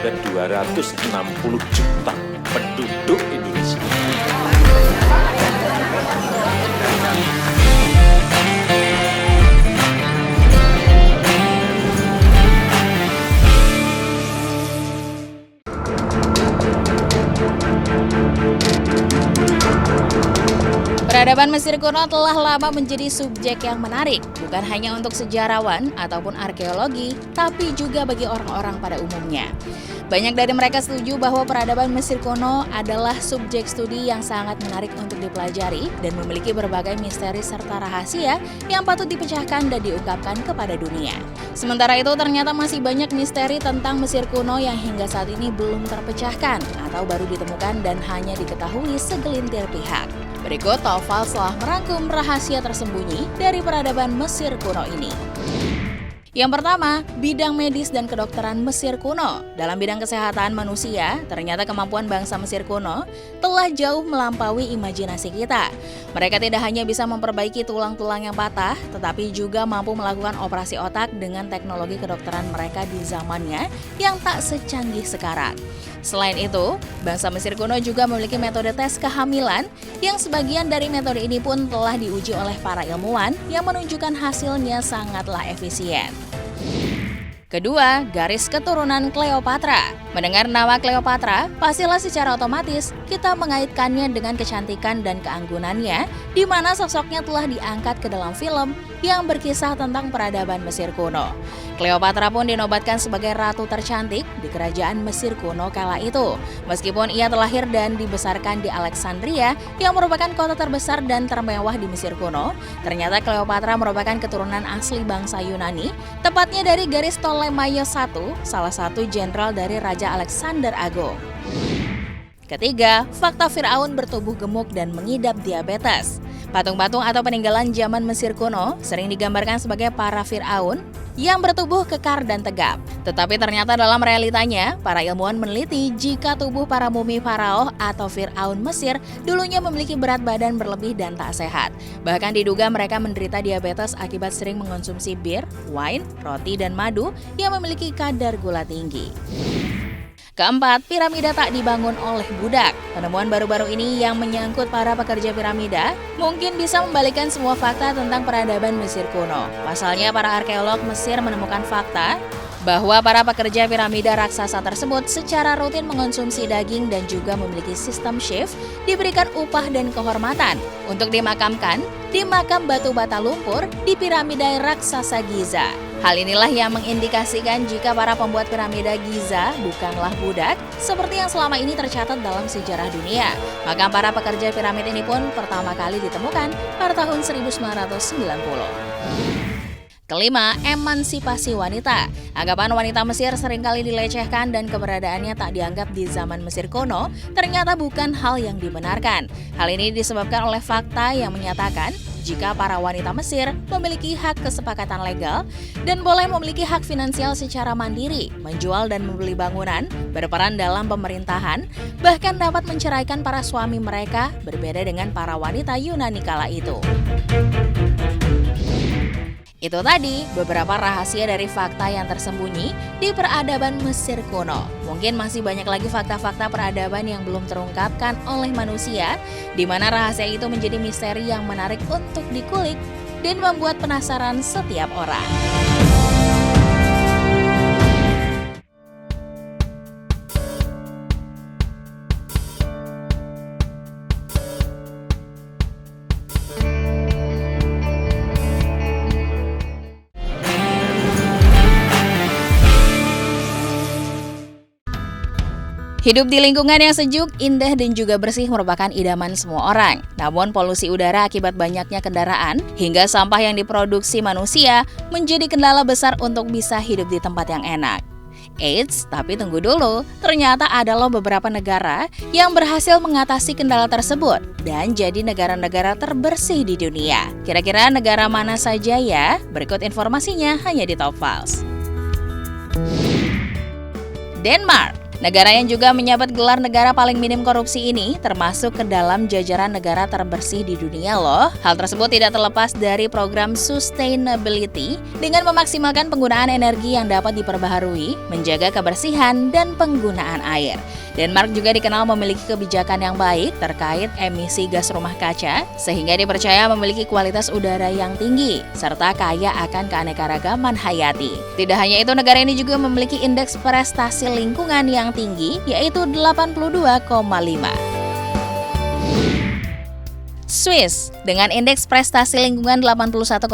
kepada 260 juta penduduk Indonesia. Peradaban Mesir kuno telah lama menjadi subjek yang menarik, bukan hanya untuk sejarawan ataupun arkeologi, tapi juga bagi orang-orang pada umumnya. Banyak dari mereka setuju bahwa peradaban Mesir kuno adalah subjek studi yang sangat menarik untuk dipelajari dan memiliki berbagai misteri serta rahasia yang patut dipecahkan dan diungkapkan kepada dunia. Sementara itu, ternyata masih banyak misteri tentang Mesir kuno yang hingga saat ini belum terpecahkan atau baru ditemukan dan hanya diketahui segelintir pihak. Berikut Taufal telah merangkum rahasia tersembunyi dari peradaban Mesir kuno ini. Yang pertama, bidang medis dan kedokteran Mesir kuno. Dalam bidang kesehatan manusia, ternyata kemampuan bangsa Mesir kuno telah jauh melampaui imajinasi kita. Mereka tidak hanya bisa memperbaiki tulang-tulang yang patah, tetapi juga mampu melakukan operasi otak dengan teknologi kedokteran mereka di zamannya yang tak secanggih sekarang. Selain itu, bangsa Mesir kuno juga memiliki metode tes kehamilan yang sebagian dari metode ini pun telah diuji oleh para ilmuwan yang menunjukkan hasilnya sangatlah efisien. Kedua, garis keturunan Cleopatra. Mendengar nama Cleopatra, pastilah secara otomatis kita mengaitkannya dengan kecantikan dan keanggunannya, di mana sosoknya telah diangkat ke dalam film yang berkisah tentang peradaban Mesir kuno. Cleopatra pun dinobatkan sebagai ratu tercantik di kerajaan Mesir kuno kala itu. Meskipun ia terlahir dan dibesarkan di Alexandria, yang merupakan kota terbesar dan termewah di Mesir kuno, ternyata Cleopatra merupakan keturunan asli bangsa Yunani, tepatnya dari garis Ptolemaios I, salah satu jenderal dari Raja Alexander Agung. Ketiga, fakta Firaun bertubuh gemuk dan mengidap diabetes. Patung-patung atau peninggalan zaman Mesir kuno sering digambarkan sebagai para Firaun yang bertubuh kekar dan tegap. Tetapi ternyata dalam realitanya, para ilmuwan meneliti jika tubuh para mumi Faraoh atau Firaun Mesir dulunya memiliki berat badan berlebih dan tak sehat. Bahkan diduga mereka menderita diabetes akibat sering mengonsumsi bir, wine, roti, dan madu yang memiliki kadar gula tinggi. Keempat, piramida tak dibangun oleh budak. Penemuan baru-baru ini yang menyangkut para pekerja piramida mungkin bisa membalikkan semua fakta tentang peradaban Mesir kuno. Pasalnya, para arkeolog Mesir menemukan fakta bahwa para pekerja piramida raksasa tersebut secara rutin mengonsumsi daging dan juga memiliki sistem shift, diberikan upah dan kehormatan untuk dimakamkan di makam batu bata lumpur di piramida raksasa Giza. Hal inilah yang mengindikasikan jika para pembuat piramida Giza bukanlah budak seperti yang selama ini tercatat dalam sejarah dunia. Makam para pekerja piramid ini pun pertama kali ditemukan pada tahun 1990. Kelima, emansipasi wanita. Anggapan wanita Mesir seringkali dilecehkan dan keberadaannya tak dianggap di zaman Mesir kuno ternyata bukan hal yang dibenarkan. Hal ini disebabkan oleh fakta yang menyatakan jika para wanita Mesir memiliki hak kesepakatan legal dan boleh memiliki hak finansial secara mandiri, menjual dan membeli bangunan, berperan dalam pemerintahan, bahkan dapat menceraikan para suami mereka, berbeda dengan para wanita Yunani kala itu. Itu tadi beberapa rahasia dari fakta yang tersembunyi di peradaban Mesir kuno. Mungkin masih banyak lagi fakta-fakta peradaban yang belum terungkapkan oleh manusia, di mana rahasia itu menjadi misteri yang menarik untuk dikulik dan membuat penasaran setiap orang. Hidup di lingkungan yang sejuk, indah, dan juga bersih merupakan idaman semua orang. Namun polusi udara akibat banyaknya kendaraan hingga sampah yang diproduksi manusia menjadi kendala besar untuk bisa hidup di tempat yang enak. Eits, tapi tunggu dulu, ternyata ada loh beberapa negara yang berhasil mengatasi kendala tersebut dan jadi negara-negara terbersih di dunia. Kira-kira negara mana saja ya? Berikut informasinya hanya di Top Files. Denmark. Negara yang juga menyabet gelar negara paling minim korupsi ini termasuk ke dalam jajaran negara terbersih di dunia loh. Hal tersebut tidak terlepas dari program sustainability dengan memaksimalkan penggunaan energi yang dapat diperbaharui, menjaga kebersihan, dan penggunaan air. Denmark juga dikenal memiliki kebijakan yang baik terkait emisi gas rumah kaca, sehingga dipercaya memiliki kualitas udara yang tinggi, serta kaya akan keanekaragaman hayati. Tidak hanya itu, negara ini juga memiliki indeks prestasi lingkungan yang tinggi, yaitu 82,5. Swiss, dengan indeks prestasi lingkungan 81,5,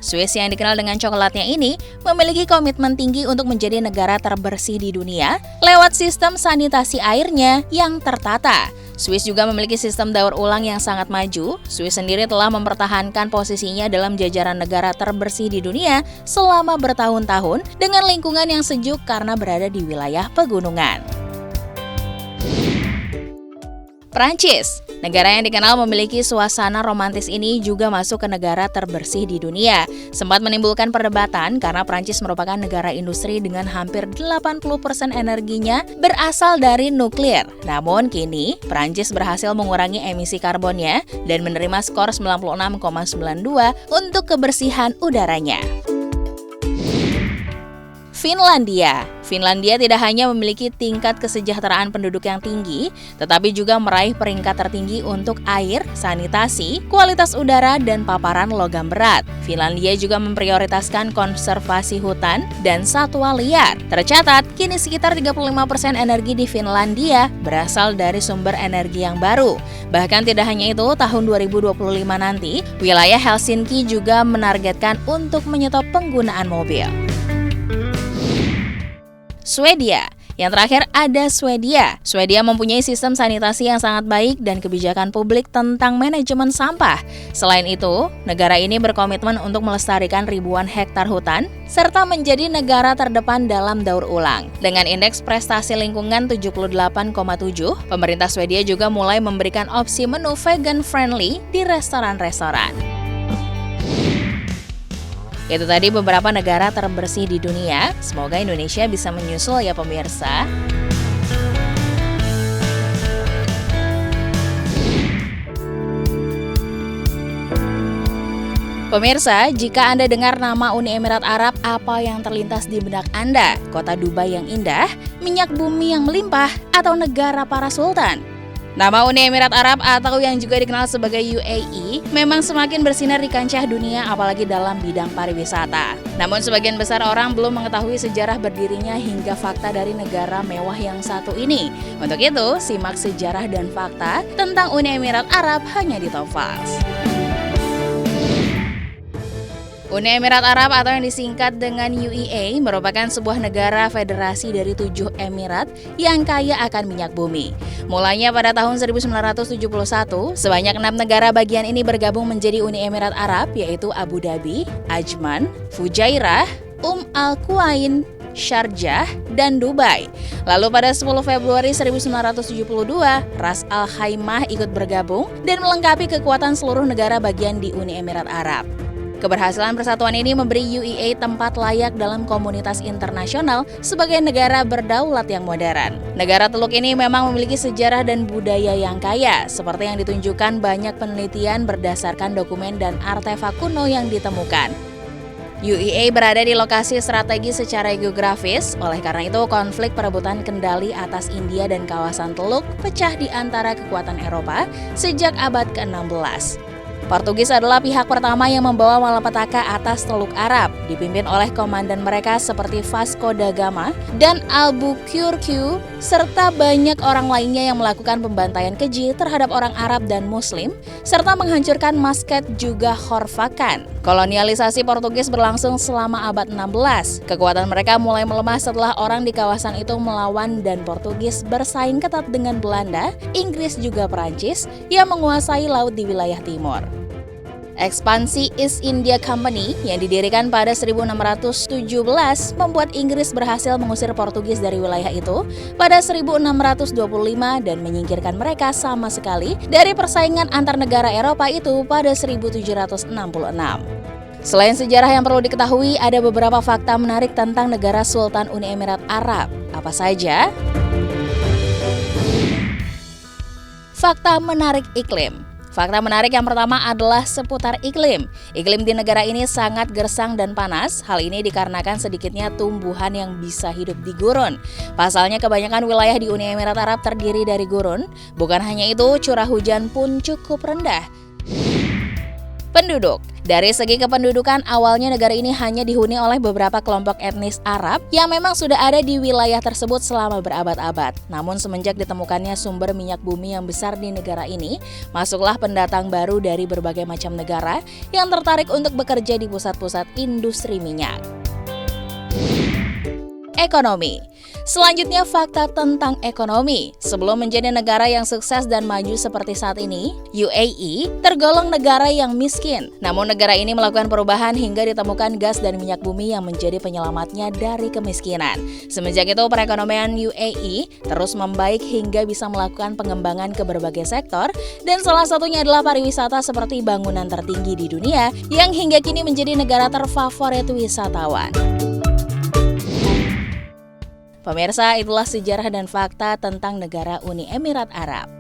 Swiss yang dikenal dengan coklatnya ini memiliki komitmen tinggi untuk menjadi negara terbersih di dunia lewat sistem sanitasi airnya yang tertata. Swiss juga memiliki sistem daur ulang yang sangat maju. Swiss sendiri telah mempertahankan posisinya dalam jajaran negara terbersih di dunia selama bertahun-tahun dengan lingkungan yang sejuk karena berada di wilayah pegunungan. Prancis, negara yang dikenal memiliki suasana romantis ini juga masuk ke negara terbersih di dunia. Sempat menimbulkan perdebatan karena Prancis merupakan negara industri dengan hampir 80% energinya berasal dari nuklir. Namun kini, Prancis berhasil mengurangi emisi karbonnya dan menerima skor 96,92 untuk kebersihan udaranya. Finlandia tidak hanya memiliki tingkat kesejahteraan penduduk yang tinggi, tetapi juga meraih peringkat tertinggi untuk air, sanitasi, kualitas udara, dan paparan logam berat. Finlandia juga memprioritaskan konservasi hutan dan satwa liar. Tercatat, kini sekitar 35% energi di Finlandia berasal dari sumber energi yang baru. Bahkan tidak hanya itu, tahun 2025 nanti, wilayah Helsinki juga menargetkan untuk menyetop penggunaan mobil. Swedia. Yang terakhir ada Swedia. Swedia mempunyai sistem sanitasi yang sangat baik dan kebijakan publik tentang manajemen sampah. Selain itu, negara ini berkomitmen untuk melestarikan ribuan hektar hutan, serta menjadi negara terdepan dalam daur ulang. Dengan indeks prestasi lingkungan 78,7, pemerintah Swedia juga mulai memberikan opsi menu vegan friendly di restoran-restoran. Itu tadi beberapa negara terbersih di dunia. Semoga Indonesia bisa menyusul ya pemirsa. Pemirsa, jika Anda dengar nama Uni Emirat Arab, apa yang terlintas di benak Anda? Kota Dubai yang indah, minyak bumi yang melimpah, atau negara para sultan? Nama Uni Emirat Arab atau yang juga dikenal sebagai UAE memang semakin bersinar di kancah dunia apalagi dalam bidang pariwisata. Namun sebagian besar orang belum mengetahui sejarah berdirinya hingga fakta dari negara mewah yang satu ini. Untuk itu, simak sejarah dan fakta tentang Uni Emirat Arab hanya di Top Files. Uni Emirat Arab atau yang disingkat dengan UEA merupakan sebuah negara federasi dari 7 emirat yang kaya akan minyak bumi. Mulanya pada tahun 1971, sebanyak 6 negara bagian ini bergabung menjadi Uni Emirat Arab, yaitu Abu Dhabi, Ajman, Fujairah, Al-Quwain, Sharjah, dan Dubai. Lalu pada 10 Februari 1972, Ras Al Khaimah ikut bergabung dan melengkapi kekuatan seluruh negara bagian di Uni Emirat Arab. Keberhasilan persatuan ini memberi UEA tempat layak dalam komunitas internasional sebagai negara berdaulat yang modern. Negara teluk ini memang memiliki sejarah dan budaya yang kaya, seperti yang ditunjukkan banyak penelitian berdasarkan dokumen dan artefak kuno yang ditemukan. UEA berada di lokasi strategis secara geografis, oleh karena itu konflik perebutan kendali atas India dan kawasan teluk pecah di antara kekuatan Eropa sejak abad ke-16. Portugis adalah pihak pertama yang membawa malapetaka atas Teluk Arab, dipimpin oleh komandan mereka seperti Vasco da Gama dan Albuquerque, serta banyak orang lainnya yang melakukan pembantaian keji terhadap orang Arab dan Muslim, serta menghancurkan Muscat juga Horvakan. Kolonialisasi Portugis berlangsung selama abad 16. Kekuatan mereka mulai melemah setelah orang di kawasan itu melawan dan Portugis bersaing ketat dengan Belanda, Inggris juga Perancis yang menguasai laut di wilayah timur. Ekspansi East India Company yang didirikan pada 1617 membuat Inggris berhasil mengusir Portugis dari wilayah itu pada 1625 dan menyingkirkan mereka sama sekali dari persaingan antar negara Eropa itu pada 1766. Selain sejarah yang perlu diketahui, ada beberapa fakta menarik tentang negara Sultan Uni Emirat Arab Apa saja? Fakta menarik iklim. Fakta menarik yang pertama adalah seputar iklim. Iklim di negara ini sangat gersang dan panas. Hal ini dikarenakan sedikitnya tumbuhan yang bisa hidup di gurun. Pasalnya kebanyakan wilayah di Uni Emirat Arab terdiri dari gurun. Bukan hanya itu, curah hujan pun cukup rendah. Penduduk. Dari segi kependudukan, awalnya negara ini hanya dihuni oleh beberapa kelompok etnis Arab yang memang sudah ada di wilayah tersebut selama berabad-abad. Namun semenjak ditemukannya sumber minyak bumi yang besar di negara ini, masuklah pendatang baru dari berbagai macam negara yang tertarik untuk bekerja di pusat-pusat industri minyak. Ekonomi. Selanjutnya fakta tentang ekonomi. Sebelum menjadi negara yang sukses dan maju seperti saat ini, UAE tergolong negara yang miskin. Namun negara ini melakukan perubahan hingga ditemukan gas dan minyak bumi yang menjadi penyelamatnya dari kemiskinan. Semenjak itu perekonomian UAE terus membaik hingga bisa melakukan pengembangan ke berbagai sektor, dan salah satunya adalah pariwisata seperti bangunan tertinggi di dunia yang hingga kini menjadi negara terfavorit wisatawan. Pemirsa, itulah sejarah dan fakta tentang negara Uni Emirat Arab.